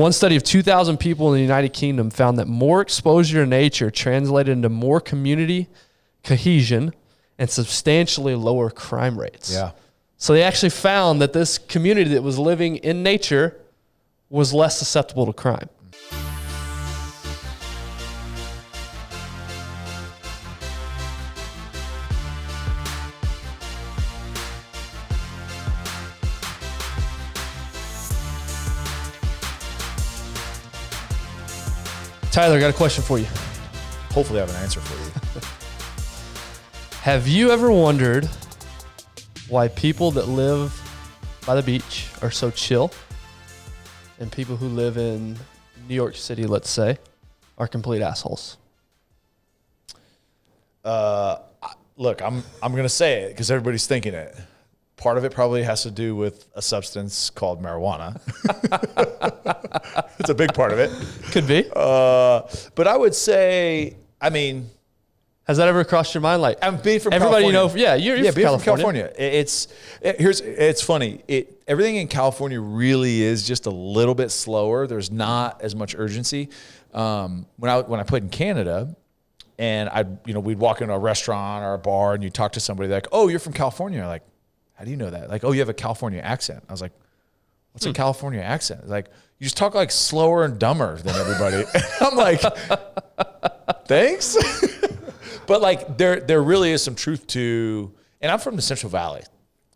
One study of 2,000 people in the United Kingdom found that more exposure to nature translated into more community cohesion and substantially lower crime rates. Yeah. So they actually found that this community that was living in nature was less susceptible to crime. Tyler, I got a question for you. Hopefully I have an answer for you. Have you ever wondered why people that live by the beach are so chill and people who live in New York City, let's say, are complete assholes? Look, I'm going to say it because everybody's thinking it. Part of it probably has to do with a substance called marijuana. It's a big part of it. Could be. But I would say, I mean, has that ever crossed your mind? Like, I'm being from everybody California. You're from California. It's funny. Everything in California really is just a little bit slower. There's not as much urgency. When I played in Canada, and we'd walk into a restaurant or a bar, and you talk to somebody like, "Oh, you're from California." Like, how do you know that? Like, "Oh, you have a California accent." I was like, "What's a California accent?" Like, you just talk like slower and dumber than everybody. I'm like, thanks. But like, there really is some truth to, and I'm from the Central Valley.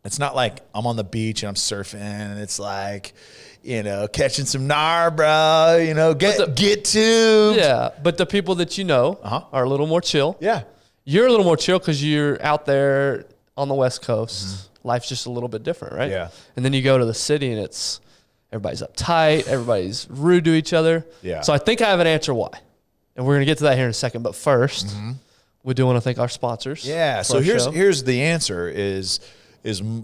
It's not like I'm on the beach and I'm surfing and it's like, catching some gnar, bro, get tubed. Yeah, but the people that you know are a little more chill. Yeah. You're a little more chill because you're out there on the West Coast. Mm-hmm. Life's just a little bit different, right? Yeah. And then you go to the city and it's everybody's uptight, everybody's rude to each other. Yeah. So I think I have an answer why. And we're going to get to that here in a second. But first, we do want to thank our sponsors. Yeah. So here's the answer is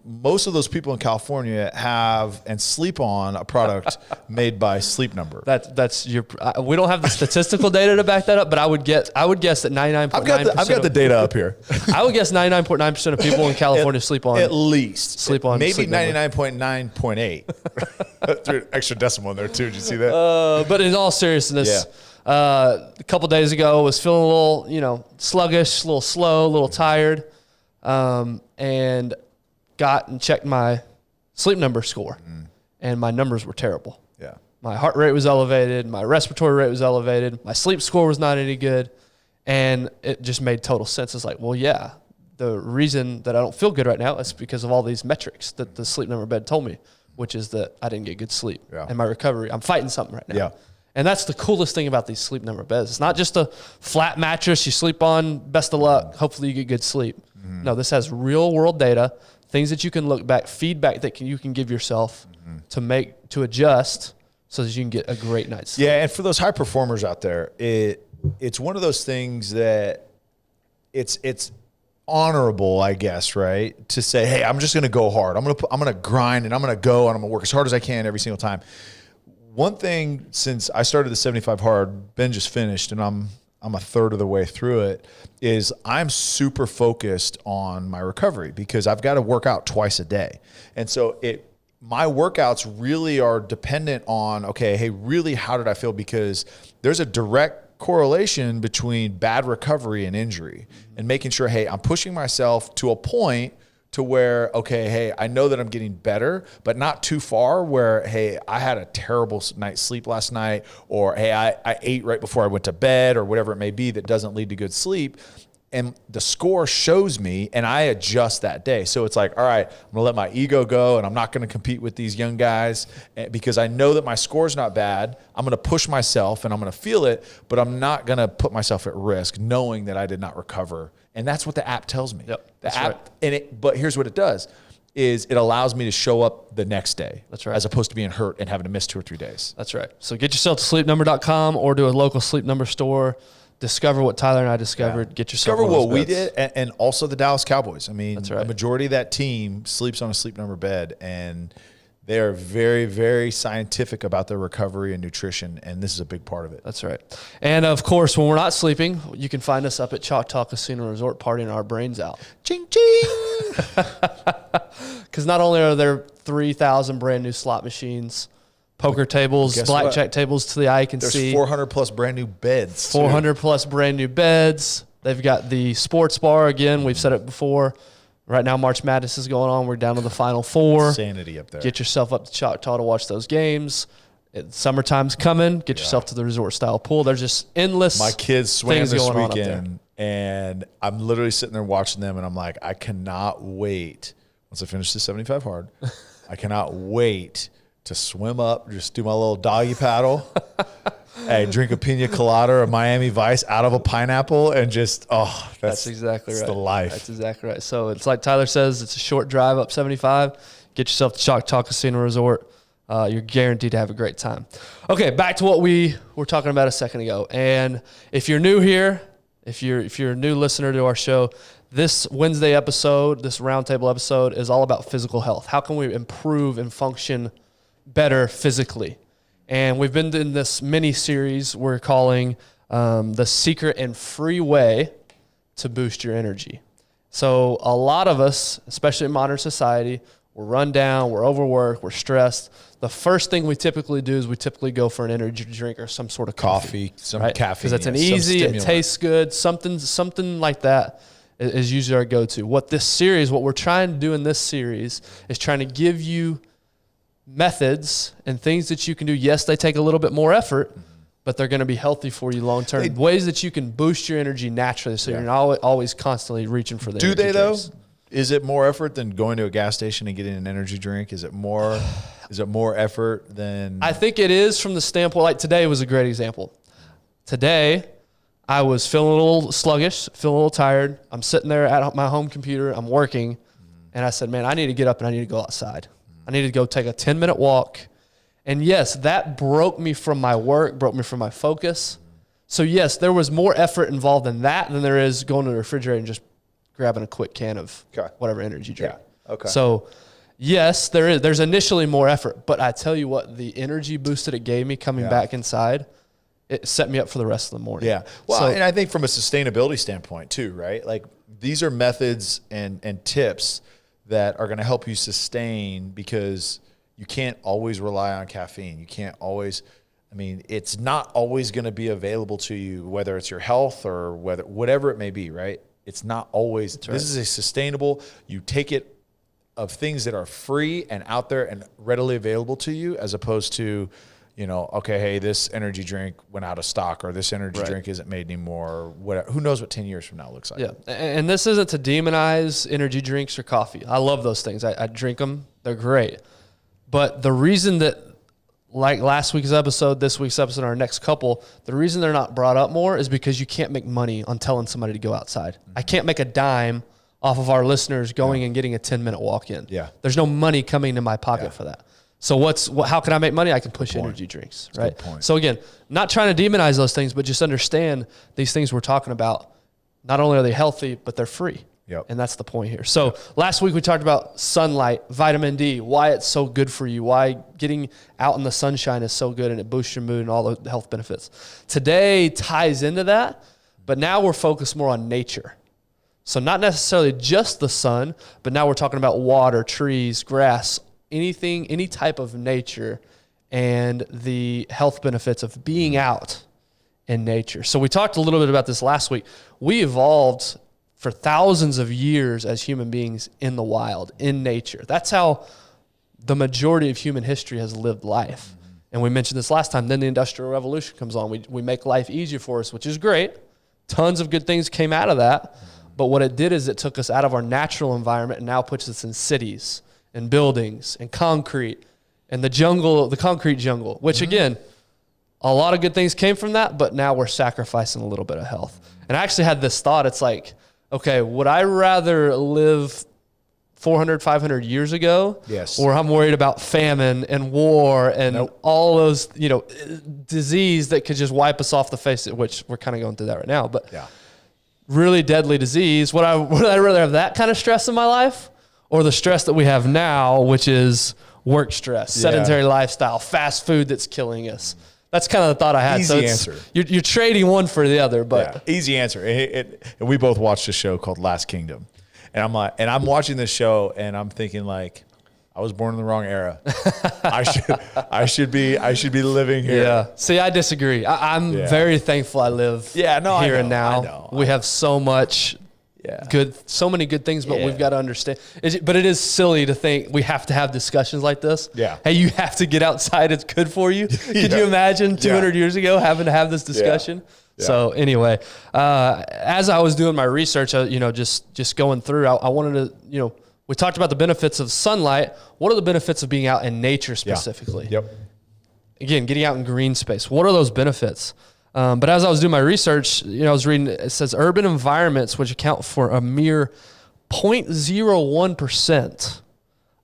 most of those people in California have and sleep on a product made by Sleep Number. That's your. We don't have the statistical data to back that up, but I would guess that 99.9%. I've got the data up here. I would guess 99.9% of people in California sleep on maybe Sleep 99.9.8. Threw an extra decimal in there too. Did you see that? But in all seriousness, a couple days ago, I was feeling a little, sluggish, a little slow, a little tired, and got and checked my Sleep Number score, and my numbers were terrible. Yeah. My heart rate was elevated. My respiratory rate was elevated. My sleep score was not any good, and it just made total sense. It's like, well, yeah, the reason that I don't feel good right now is because of all these metrics that the Sleep Number bed told me, which is that I didn't get good sleep. Yeah. And my recovery, I'm fighting something right now. Yeah. And that's the coolest thing about these Sleep Number beds. It's not just a flat mattress you sleep on, best of luck, hopefully you get good sleep. No, this has real world data, things that you can look back, feedback that you can give yourself to adjust so that you can get a great night's sleep. Yeah, and for those high performers out there, it's one of those things that it's honorable, I guess, right? To say, hey, I'm just going to go hard. I'm going to grind and I'm going to go and I'm going to work as hard as I can every single time. One thing, since I started the 75 Hard, Ben just finished, and I'm a third of the way through it, is I'm super focused on my recovery because I've got to work out twice a day. And so my workouts really are dependent on, okay, hey, really, how did I feel? Because there's a direct correlation between bad recovery and injury, and making sure, hey, I'm pushing myself to a point to where, okay, hey, I know that I'm getting better, but not too far where, hey, I had a terrible night's sleep last night, or, hey, I ate right before I went to bed, or whatever it may be that doesn't lead to good sleep. And the score shows me, and I adjust that day. So it's like, all right, I'm going to let my ego go, and I'm not going to compete with these young guys because I know that my score's not bad. I'm going to push myself, and I'm going to feel it, but I'm not going to put myself at risk knowing that I did not recover. And that's what the app tells me. Yep, the app, right. But here's what it does, is it allows me to show up the next day. That's right. As opposed to being hurt and having to miss 2 or 3 days. That's right. So get yourself to sleepnumber.com or to a local Sleep Number store. Discover what Tyler and I discovered. Yeah. Get yourself discover what we did, and also the Dallas Cowboys. I mean, that's right. A majority of that team sleeps on a Sleep Number bed, and they are very, very scientific about their recovery and nutrition, and this is a big part of it. That's right. And, of course, when we're not sleeping, you can find us up at Choctaw Casino Resort partying our brains out. Ching, ching! Because not only are there 3,000 brand new slot machines, poker tables, blackjack tables to the eye can There's see. 400 plus brand new beds. 400 plus brand new beds. They've got the sports bar again. We've said it before. Right now, March Madness is going on. We're down to the Final Four. Insanity up there. Get yourself up to Choctaw to watch those games. Summertime's coming. Get yourself to the resort-style pool. There's just endless My kids swam things this going on up weekend, and I'm literally sitting there watching them, and I'm like, I cannot wait. Once I finish the 75 hard, I cannot wait to swim up, just do my little doggy paddle, hey, drink a pina colada or a Miami Vice out of a pineapple, and just, that's exactly right. the life. That's exactly right. So it's like Tyler says, it's a short drive up 75. Get yourself to Choctaw Casino Resort. You're guaranteed to have a great time. Okay, back to what we were talking about a second ago. And if you're new here, if you're a new listener to our show, this Wednesday episode, this roundtable episode is all about physical health. How can we improve and function better physically? And we've been in this mini series we're calling The Secret and Free Way to Boost Your Energy. So a lot of us, especially in modern society, we're run down, we're overworked, we're stressed. The first thing we typically do is we typically go for an energy drink or some sort of Coffee, some right? caffeine. Because it's an easy, it tastes good, something like that is usually our go-to. What we're trying to do in this series is trying to give you methods and things that you can do. Yes, they take a little bit more effort, but they're going to be healthy for you long-term. Ways that you can boost your energy naturally so you're not always constantly reaching for the energy Do they, drinks. though? Is it more effort than going to a gas station and getting an energy drink? Is it more effort than... I think it is from the standpoint, like today was a great example. Today, I was feeling a little sluggish, feeling a little tired. I'm sitting there at my home computer, I'm working, and I said, man, I need to get up and I need to go outside. I need to go take a 10-minute walk. And yes, that broke me from my work, broke me from my focus. So yes, there was more effort involved in that than there is going to the refrigerator and just grabbing a quick can of whatever energy drink. Yeah. Okay. So yes, there's initially more effort, but I tell you what, the energy boost that it gave me coming back inside, it set me up for the rest of the morning. Yeah. Well, and I think from a sustainability standpoint too, right? Like these are methods and tips that are going to help you sustain, because you can't always rely on caffeine. You can't always, it's not always going to be available to you, whether it's your health or whatever it may be, right? It's not always, this is a sustainable, you take it of things that are free and out there and readily available to you, as opposed to, okay, hey, this energy drink went out of stock, or this energy drink isn't made anymore, or whatever. Who knows what 10 years from now looks like? Yeah. And this isn't to demonize energy drinks or coffee. I love those things. I drink them. They're great. But the reason that, like last week's episode, this week's episode, our next couple, the reason they're not brought up more is because you can't make money on telling somebody to go outside. I can't make a dime off of our listeners going and getting a 10-minute walk in. Yeah. There's no money coming to my pocket for that. So how can I make money? I can push energy drinks, right? So again, not trying to demonize those things, but just understand these things we're talking about. Not only are they healthy, but they're free. Yep. And that's the point here. So last week we talked about sunlight, vitamin D, why it's so good for you, why getting out in the sunshine is so good and it boosts your mood and all the health benefits. Today ties into that, but now we're focused more on nature. So not necessarily just the sun, but now we're talking about water, trees, grass, anything, any type of nature, and the health benefits of being out in nature. So we talked a little bit about this last week. We evolved for thousands of years as human beings in the wild, in nature. That's how the majority of human history has lived life. And we mentioned this last time. Then the Industrial Revolution comes on. We make life easier for us, which is great. Tons of good things came out of that. But what it did is it took us out of our natural environment and now puts us in cities and buildings and concrete and the jungle, the concrete jungle, which again, a lot of good things came from that, but now we're sacrificing a little bit of health. And I actually had this thought. It's like, okay, would I rather live 400, 500 years ago? Yes. Or I'm worried about famine and war and all those, disease that could just wipe us off the face, which we're kind of going through that right now. But really deadly disease. Would I rather have that kind of stress in my life, or the stress that we have now, which is work stress, sedentary lifestyle, fast food that's killing us? That's kind of the thought I had. Easy answer. You're trading one for the other, but easy answer. And we both watched a show called Last Kingdom, and I'm watching this show and I'm thinking like, I was born in the wrong era. I should be living here. Yeah. See, I disagree. I'm very thankful I live here and now. We have so much so many good things, but we've got to understand. But it is silly to think we have to have discussions like this. Yeah. Hey, you have to get outside. It's good for you. Could you imagine 200 years ago having to have this discussion? Yeah. So anyway, as I was doing my research, just going through, I wanted to, we talked about the benefits of sunlight. What are the benefits of being out in nature specifically? Yep. Again, getting out in green space. What are those benefits? But as I was doing my research, I was reading, it says urban environments, which account for a mere 0.01%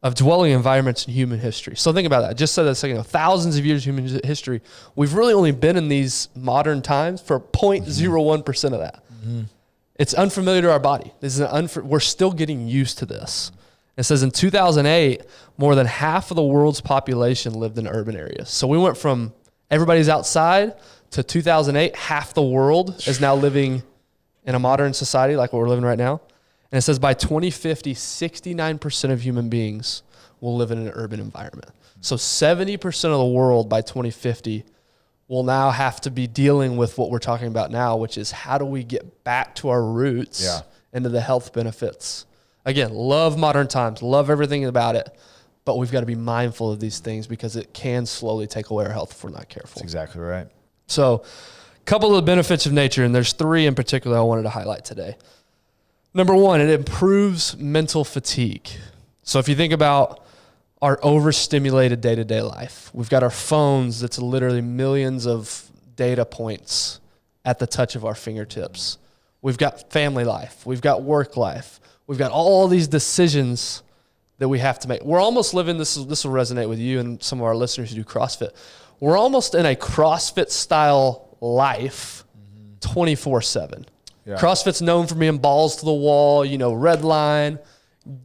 of dwelling environments in human history. So think about that. I just said that a second ago. Thousands of years of human history. We've really only been in these modern times for 0.01% of that. Mm-hmm. It's unfamiliar to our body. We're still getting used to this. It says in 2008, more than half of the world's population lived in urban areas. So we went from everybody's outside to 2008, half the world is now living in a modern society like what we're living right now. And it says by 2050, 69% of human beings will live in an urban environment. So 70% of the world by 2050 will now have to be dealing with what we're talking about now, which is how do we get back to our roots and to the health benefits. Again, love modern times, love everything about it, but we've got to be mindful of these things because it can slowly take away our health if we're not careful. That's exactly right. So a couple of the benefits of nature, and there's 3 in particular I wanted to highlight today. Number 1, it improves mental fatigue. So if you think about our overstimulated day-to-day life, we've got our phones that's literally millions of data points at the touch of our fingertips. We've got family life. We've got work life. We've got all these decisions that we have to make. We're almost living, this will resonate with you and some of our listeners who do CrossFit. We're almost in a CrossFit style life 24/7. Yeah. CrossFit's known for being balls to the wall, red line,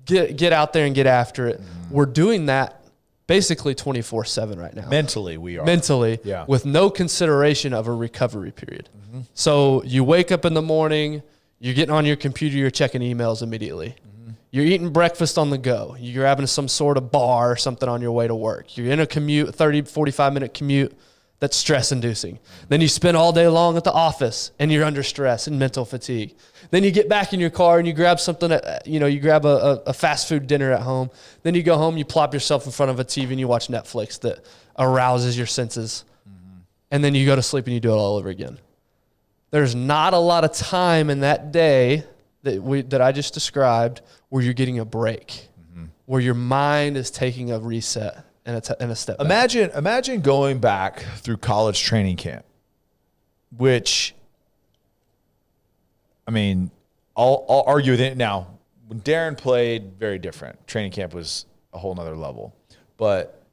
get out there and get after it. Mm-hmm. We're doing that basically 24/7 right now. Mentally, we are. With no consideration of a recovery period. Mm-hmm. So you wake up in the morning, you're getting on your computer, you're checking emails immediately. Mm-hmm. You're eating breakfast on the go. You're having some sort of bar or something on your way to work. You're in a commute, 30, 45-minute commute. That's stress-inducing. Then you spend all day long at the office, and you're under stress and mental fatigue. Then you get back in your car, and you grab something, you grab a fast food dinner at home. Then you go home, you plop yourself in front of a TV, and you watch Netflix that arouses your senses. Mm-hmm. And then you go to sleep, and you do it all over again. There's not a lot of time in that day that I just described where you're getting a break, where your mind is taking a reset. And a step back. Imagine going back through college training camp, which, I'll argue with it. Now, when Darren played, very different. Training camp was a whole nother level. But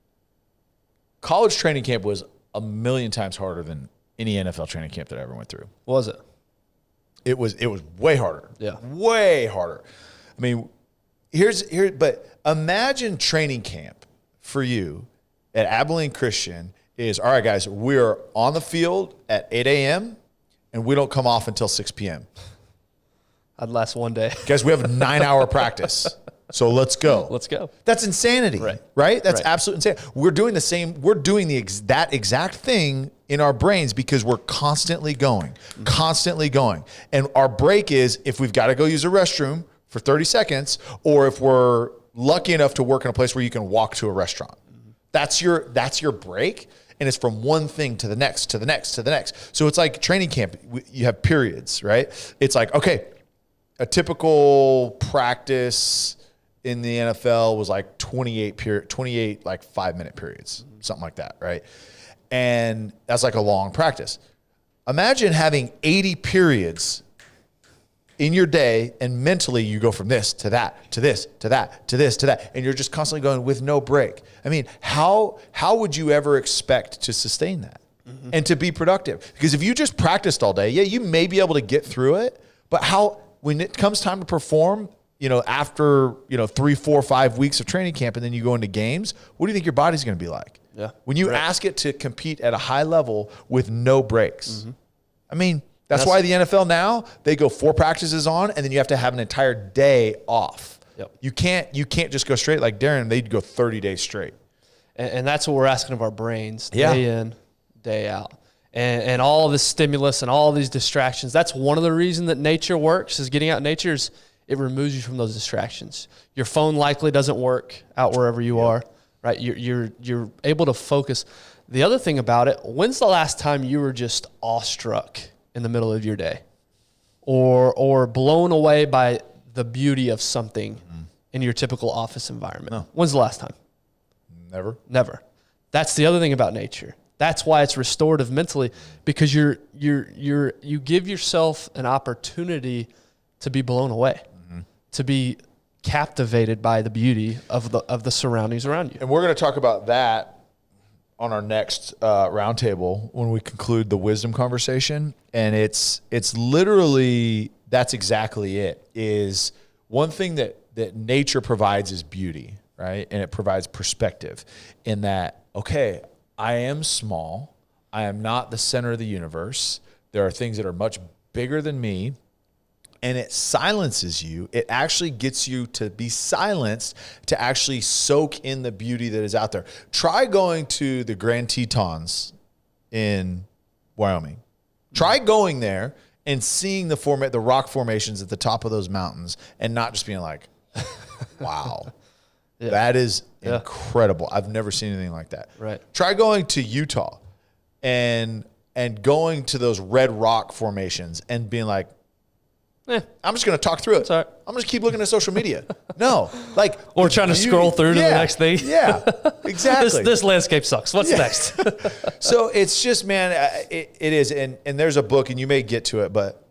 college training camp was a million times harder than any NFL training camp that I ever went through. Was it? It was way harder. Yeah. Way harder. But imagine training camp for you at Abilene Christian is, all right, guys, we're on the field at 8 a.m. and we don't come off until 6 p.m. I'd last one day. Guys, we have a 9-hour practice. So let's go. Let's go. That's insanity, right? That's absolutely insane. We're doing the same. We're doing that exact thing in our brains because we're constantly going. And our break is if we've got to go use a restroom for 30 seconds or if we're lucky enough to work in a place where you can walk to a restaurant. That's your break. And it's from one thing to the next, to the next, to the next. So it's like training camp. You have periods, right? It's like, okay, a typical practice in the NFL was like 28 like 5-minute periods, something like that, right? And that's like a long practice. Imagine having 80 periods in your day, and mentally you go from this to that, to this, to that, to this, to that, and you're just constantly going with no break. How would you ever expect to sustain that and to be productive? Because if you just practiced all day, you may be able to get through it, but when it comes time to perform, after 3, 4, 5 weeks of training camp, and then you go into games, what do you think your body's going to be like? Yeah. When you ask it to compete at a high level with no breaks. That's why the NFL now, they go 4 practices on, and then you have to have an entire day off Yep. You can't just go straight like Darren. They'd go 30 days straight. And that's what we're asking of our brains Yeah. day in, day out. And all this stimulus and all these distractions, that's one of the reasons that nature works, is getting out in nature is it removes you from those distractions. Your phone likely doesn't work out wherever you are, right? You're able to focus. The other thing about it, when's the last time you were just awestruck in the middle of your day or blown away by the beauty of something in your typical office environment? No. When's the last time? Never. That's the other thing about nature. That's why it's restorative mentally, because you give yourself an opportunity to be blown away, to be captivated by the beauty of the surroundings around you. And we're going to talk about that on our next roundtable when we conclude the wisdom conversation. And it's literally, that's exactly it. Is one thing that nature provides is beauty, right? And it provides perspective in that, okay, I am small. I am not the center of the universe. There are things that are much bigger than me. And it silences you. It actually gets you to be silenced, to actually soak in the beauty that is out there. Try going to the Grand Tetons in Wyoming. Try going there and seeing the rock formations at the top of those mountains and not just being like, wow. Yeah. That is incredible. I've never seen anything like that. Right. Try going to Utah and going to those red rock formations and being like, I'm just going to talk through it. Right. I'm just keep looking at social media. No, like, or trying to scroll through to the next thing. Yeah, exactly. This landscape sucks. What's next? So it's just, man, it is. And there's a book, and you may get to it, but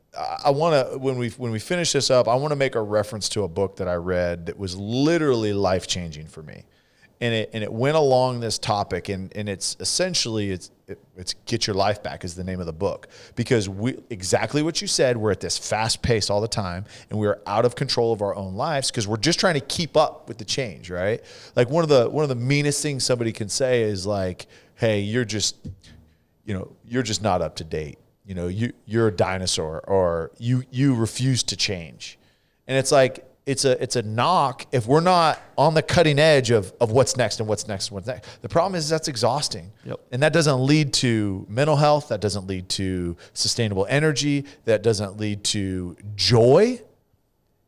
I want to, when we finish this up, I want to make a reference to a book that I read that was literally life-changing for me. And it went along this topic, and it's essentially, it's Get Your Life Back is the name of the book. Because exactly what you said, we're at this fast pace all the time, and we're out of control of our own lives because we're just trying to keep up with the change, right? Like one of the meanest things somebody can say is like, hey, you're just not up to date. You're a dinosaur, or you refuse to change. And it's like, it's a knock if we're not on the cutting edge of what's next and what's next and what's next. The problem is that's exhausting. Yep. And that doesn't lead to mental health. That doesn't lead to sustainable energy. That doesn't lead to joy.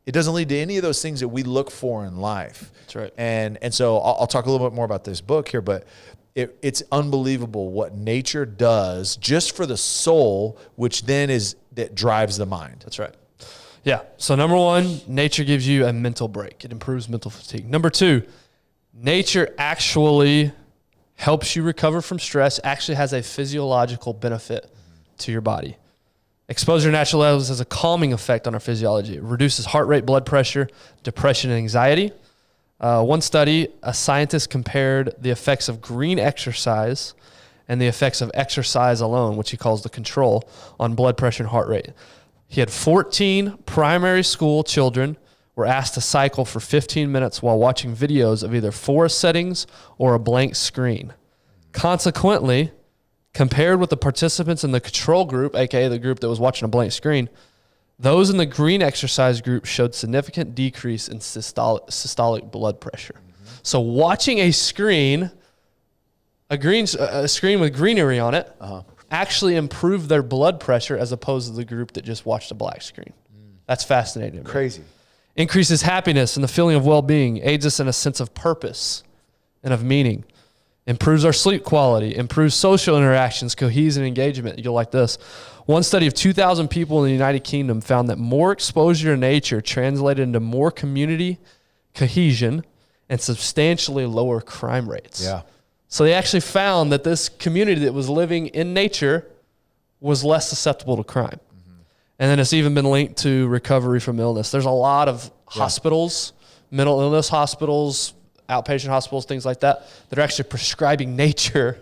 It doesn't lead to any of those things that we look for in life. That's right. And so I'll talk a little bit more about this book here, but it's unbelievable what nature does just for the soul, which then that drives the mind. That's right. Yeah. So number one, nature gives you a mental break. It improves mental fatigue. Number two, nature actually helps you recover from stress, actually has a physiological benefit to your body. Exposure to natural levels has a calming effect on our physiology. It reduces heart rate, blood pressure, depression, and anxiety. One study, a scientist compared the effects of green exercise and the effects of exercise alone, which he calls the control, on blood pressure and heart rate. He had 14 primary school children were asked to cycle for 15 minutes while watching videos of either forest settings or a blank screen. Consequently, compared with the participants in the control group, aka the group that was watching a blank screen, those in the green exercise group showed significant decrease in systolic blood pressure. So watching a screen with greenery on it, actually improved their blood pressure as opposed to the group that just watched a black screen. That's fascinating. Crazy. Increases happiness and the feeling of well-being, aids us in a sense of purpose and of meaning, improves our sleep quality, improves social interactions, cohesion, and engagement. You'll like this. One study of 2,000 people in the United Kingdom found that more exposure to nature translated into more community cohesion and substantially lower crime rates. Yeah. So they actually found that this community that was living in nature was less susceptible to crime. And then it's even been linked to recovery from illness. There's a lot of hospitals, mental illness hospitals, outpatient hospitals, things like that are actually prescribing nature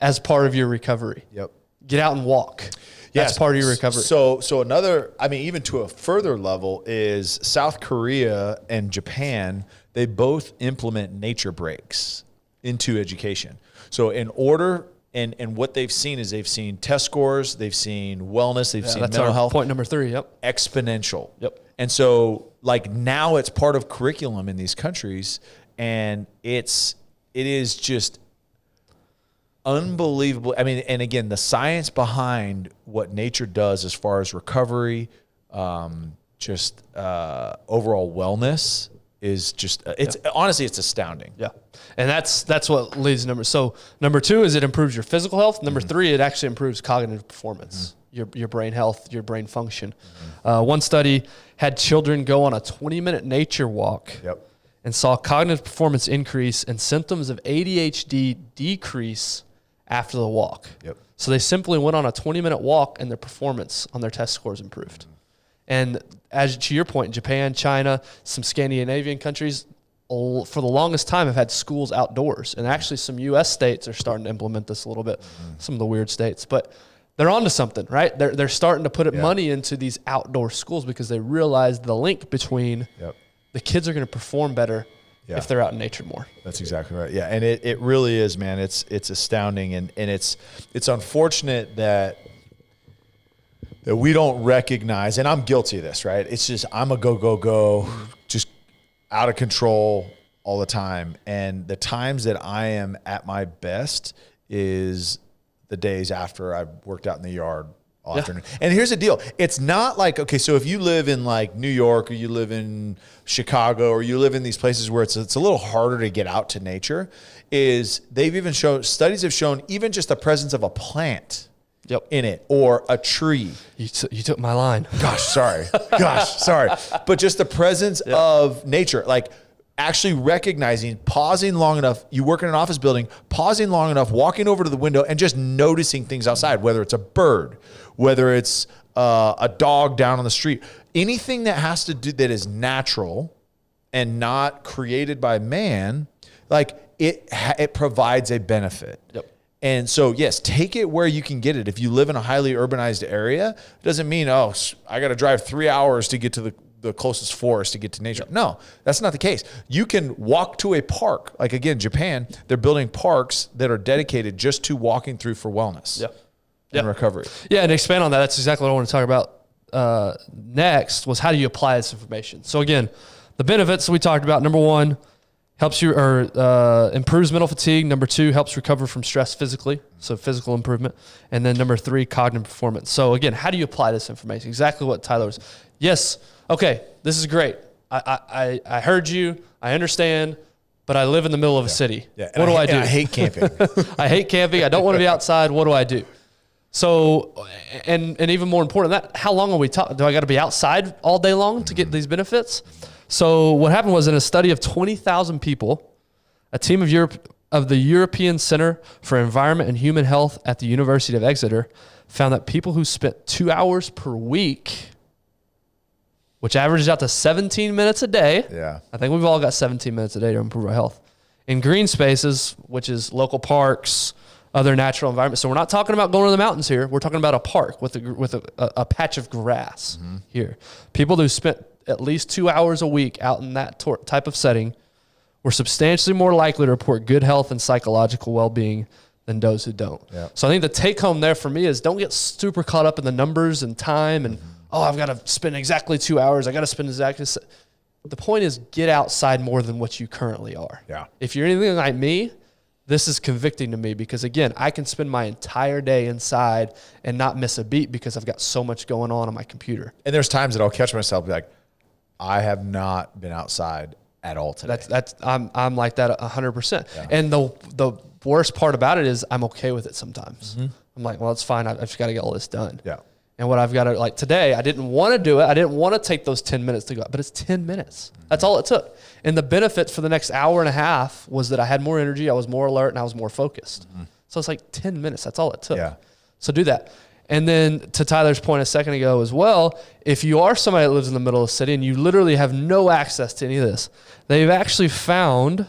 as part of your recovery. Get out and walk. That's part of your recovery. So another, even to a further level is South Korea and Japan, they both implement nature breaks into education. So in order, and what they've seen is they've seen test scores, they've seen wellness, they've seen mental health. Point number 3, exponential. Yep. And so like now it's part of curriculum in these countries, and it is just unbelievable. I mean, and again, the science behind what nature does as far as recovery, overall wellness is just, honestly, it's astounding. Yeah. And that's what leads to number 2 is it improves your physical health. Number 3, it actually improves cognitive performance, your brain health, your brain function. One study had children go on a 20-minute nature walk and saw cognitive performance increase and symptoms of ADHD decrease after the walk. So they simply went on a 20-minute walk and their performance on their test scores improved. And as to your point, Japan, China, some Scandinavian countries, for the longest time have had schools outdoors. And actually some U.S. states are starting to implement this a little bit, some of the weird states. But they're onto something, right? They're starting to put money into these outdoor schools because they realize the link between the kids are going to perform better if they're out in nature more. That's exactly right. Yeah, and it really is, man. It's astounding, and it's unfortunate that we don't recognize, and I'm guilty of this, right? It's just I'm a go, just out of control all the time. And the times that I am at my best is the days after I've worked out in the yard all afternoon. And here's the deal. It's not like, okay, so if you live in like New York or you live in Chicago or you live in these places where it's a little harder to get out to nature, studies have shown even just the presence of a plant in it or a tree. You took my line. Gosh, sorry. But just the presence of nature, like actually recognizing, pausing long enough. You work in an office building, pausing long enough, walking over to the window and just noticing things outside, whether it's a bird, whether it's a dog down on the street, anything that has to do that is natural and not created by man, like it provides a benefit. And so, yes, take it where you can get it. If you live in a highly urbanized area, it doesn't mean, I got to drive 3 hours to get to the closest forest to get to nature. No, that's not the case. You can walk to a park. Like, again, Japan, they're building parks that are dedicated just to walking through for wellness and recovery. Yeah, and to expand on that, that's exactly what I want to talk about next was how do you apply this information? So, again, the benefits we talked about, number 1, helps you improves mental fatigue. Number 2, helps recover from stress physically, so physical improvement. And then number 3, cognitive performance. So again, how do you apply this information? Exactly what Tyler was. Yes, okay, this is great. I heard you. I understand, but I live in the middle of a city. What do I do? I hate camping. I hate camping. I don't want to be outside. What do I do? So, and even more important than that, how long are we talking? Do I got to be outside all day long to get these benefits? So what happened was in a study of 20,000 people, a team of the European Center for Environment and Human Health at the University of Exeter found that people who spent 2 hours per week, which averages out to 17 minutes a day. I think we've all got 17 minutes a day to improve our health. In green spaces, which is local parks, other natural environments. So we're not talking about going to the mountains here. We're talking about a park with a patch of grass here. People who spent at least 2 hours a week out in that type of setting were substantially more likely to report good health and psychological well-being than those who don't. So I think the take home there for me is don't get super caught up in the numbers and time and, I've got to spend exactly 2 hours. I got to spend exactly. The point is get outside more than what you currently are. If you're anything like me, this is convicting to me because, again, I can spend my entire day inside and not miss a beat because I've got so much going on my computer. And there's times that I'll catch myself be like, I have not been outside at all today. I'm like that 100%. And the worst part about it is I'm okay with it sometimes. I'm like, well, it's fine. I've just got to get all this done. And what I've got to, like today, I didn't want to do it. I didn't want to take those 10 minutes to go, but it's 10 minutes. That's all it took. And the benefit for the next hour and a half was that I had more energy, I was more alert, and I was more focused. So it's like 10 minutes. That's all it took. So do that. And then to Tyler's point a second ago as well, if you are somebody that lives in the middle of the city and you literally have no access to any of this, they've actually found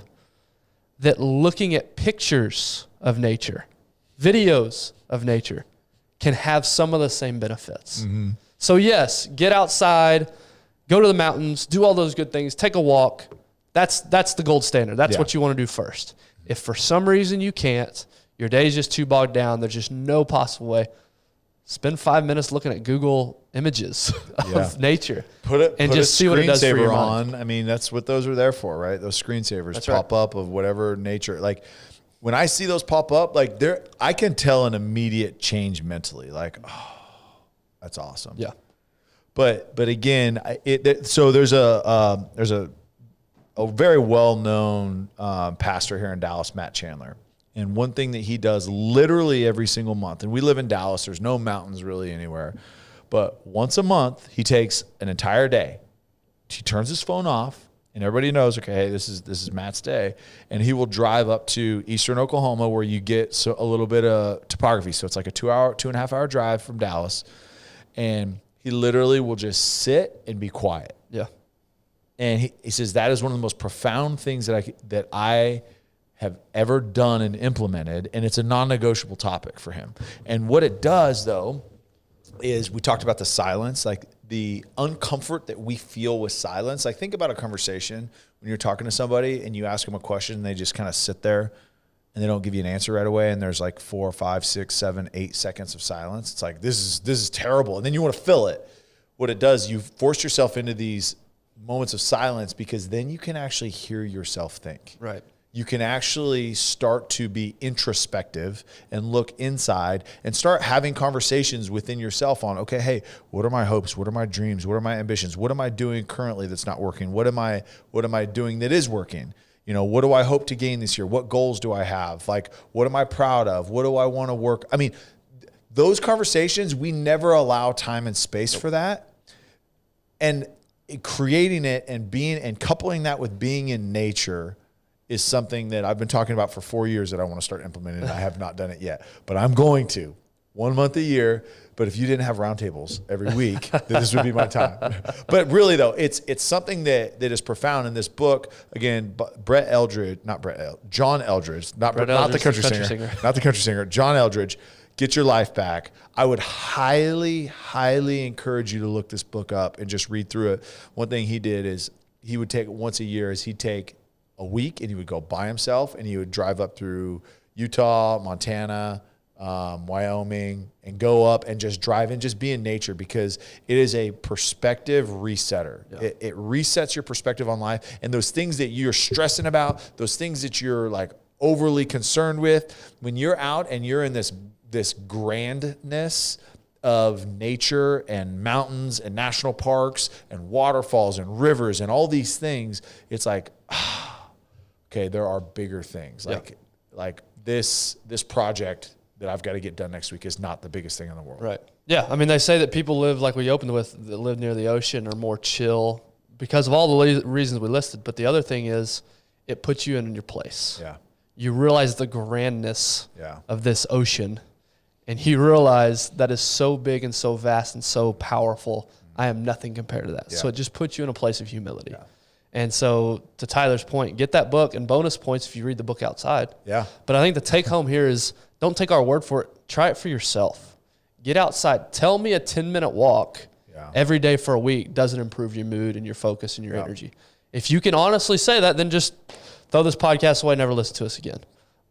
that looking at pictures of nature, videos of nature, can have some of the same benefits. So yes, get outside, go to the mountains, do all those good things, take a walk. That's the gold standard. That's what you want to do first. If for some reason you can't, your day is just too bogged down, there's just no possible way, spend 5 minutes looking at Google images of nature. Put See what it does for your on. mind. I mean, that's what those are there for, right? Those screensavers That's pop up of whatever nature. Like when I see those pop up, like I can tell an immediate change mentally. Like, oh, that's awesome. Yeah. But again, so there's a very well-known pastor here in Dallas, Matt Chandler. And one thing that he does literally every single month, and we live in Dallas, there's no mountains really anywhere, but once a month, he takes an entire day. He turns his phone off, and everybody knows, okay, hey, this is Matt's day. And he will drive up to eastern Oklahoma where you get a little bit of topography. So it's like a 2.5 hour drive from Dallas. And he literally will just sit and be quiet. Yeah. And he says that is one of the most profound things that I have ever done and implemented, and it's a non-negotiable topic for him. And what it does, though, is we talked about the silence, like the uncomfort that we feel with silence. Like think about a conversation when you're talking to somebody and you ask them a question and they just kind of sit there and they don't give you an answer right away, and there's like 4, 5, 6, 7, 8 seconds of silence. It's like, this is terrible. And then you want to fill it. What it does, you force yourself into these moments of silence because then you can actually hear yourself think. Right. You can actually start to be introspective and look inside and start having conversations within yourself on, okay, hey, what are my hopes? What are my dreams? What are my ambitions? What am I doing currently that's not working? What am I doing that is working? You know, what do I hope to gain this year? What goals do I have? Like, what am I proud of? What do I want to work? I mean, those conversations, we never allow time and space for that. And creating it and coupling that with being in nature is something that I've been talking about for 4 years that I want to start implementing. I have not done it yet, but I'm going to 1 month a year. But if you didn't have roundtables every week, then this would be my time. But really though, it's something that is profound in this book. Again, John Eldredge, not the country singer, not the country singer, John Eldredge, Get Your Life Back. I would highly, highly encourage you to look this book up and just read through it. One thing he did is he would take once a year is he'd take a week and he would go by himself and he would drive up through Utah, Montana, Wyoming, and go up and just drive and just be in nature because it is a perspective resetter. Yeah. It resets your perspective on life, and those things that you're stressing about, those things that you're like overly concerned with, when you're out and you're in this grandness of nature and mountains and national parks and waterfalls and rivers and all these things, it's like, okay, there are bigger things. Like this project that I've got to get done next week is not the biggest thing in the world. Right. Yeah. I mean, they say that people live like we opened with, that live near the ocean are more chill because of all the reasons we listed. But the other thing is it puts you in your place. Yeah. You realize the grandness of this ocean, and you realize that is so big and so vast and so powerful. I am nothing compared to that. Yeah. So it just puts you in a place of humility. Yeah. And so to Tyler's point, get that book and bonus points if you read the book outside. Yeah. But I think the take home here is don't take our word for it. Try it for yourself. Get outside. Tell me a 10-minute walk every day for a week doesn't improve your mood and your focus and your energy. If you can honestly say that, then just throw this podcast away and never listen to us again.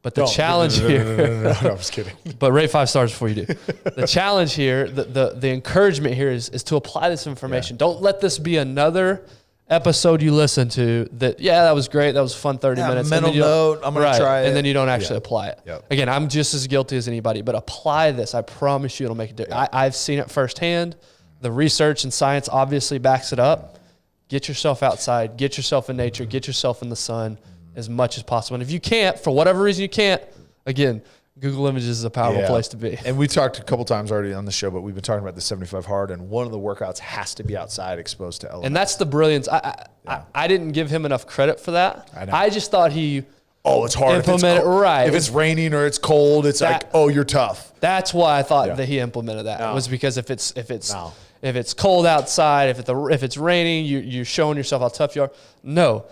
But the challenge here, no, I'm just kidding. But rate 5 stars before you do. The challenge here, the encouragement here is to apply this information. Don't let this be another episode you listen to that, that was great. That was a fun 30 minutes. Mental note, I'm going to try it. And then you don't actually apply it. Yep. Again, I'm just as guilty as anybody, but apply this. I promise you it'll make a difference. Yep. I've seen it firsthand. The research and science obviously backs it up. Get yourself outside. Get yourself in nature. Get yourself in the sun as much as possible. And if you can't, for whatever reason you can't, again, Google Images is a powerful place to be. And we talked a couple times already on the show, but we've been talking about the 75 hard, and one of the workouts has to be outside, exposed to elements. And that's the brilliance. I didn't give him enough credit for that. I just thought he it's hard. Implemented right. If it's raining or it's cold, it's you're tough. That's why I thought that he implemented that. Was because if it's cold outside, if it's raining, you're showing yourself how tough you are. No.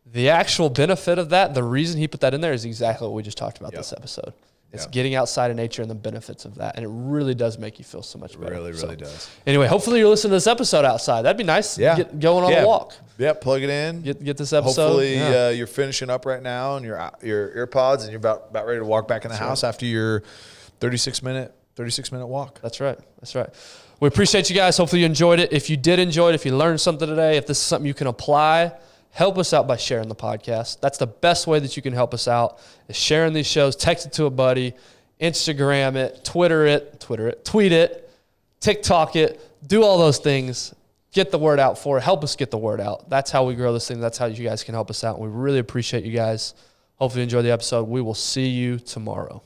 The actual benefit of that, the reason he put that in there is exactly what we just talked about this episode. It's getting outside of nature and the benefits of that. And it really does make you feel so much better. It really does. Anyway, hopefully you're listening to this episode outside. That'd be nice. Yeah. Get going on a walk. Yeah, plug it in. Get this episode. Hopefully you're finishing up right now and your earpods and you're about ready to walk back in the house after your 36-minute 36-minute walk. That's right. That's right. We appreciate you guys. Hopefully you enjoyed it. If you did enjoy it, if you learned something today, if this is something you can apply, help us out by sharing the podcast. That's the best way that you can help us out, is sharing these shows. Text it to a buddy, Instagram it, tweet it, TikTok it, do all those things. Get the word out for it. Help us get the word out. That's how we grow this thing. That's how you guys can help us out. We really appreciate you guys. Hopefully you enjoyed the episode. We will see you tomorrow.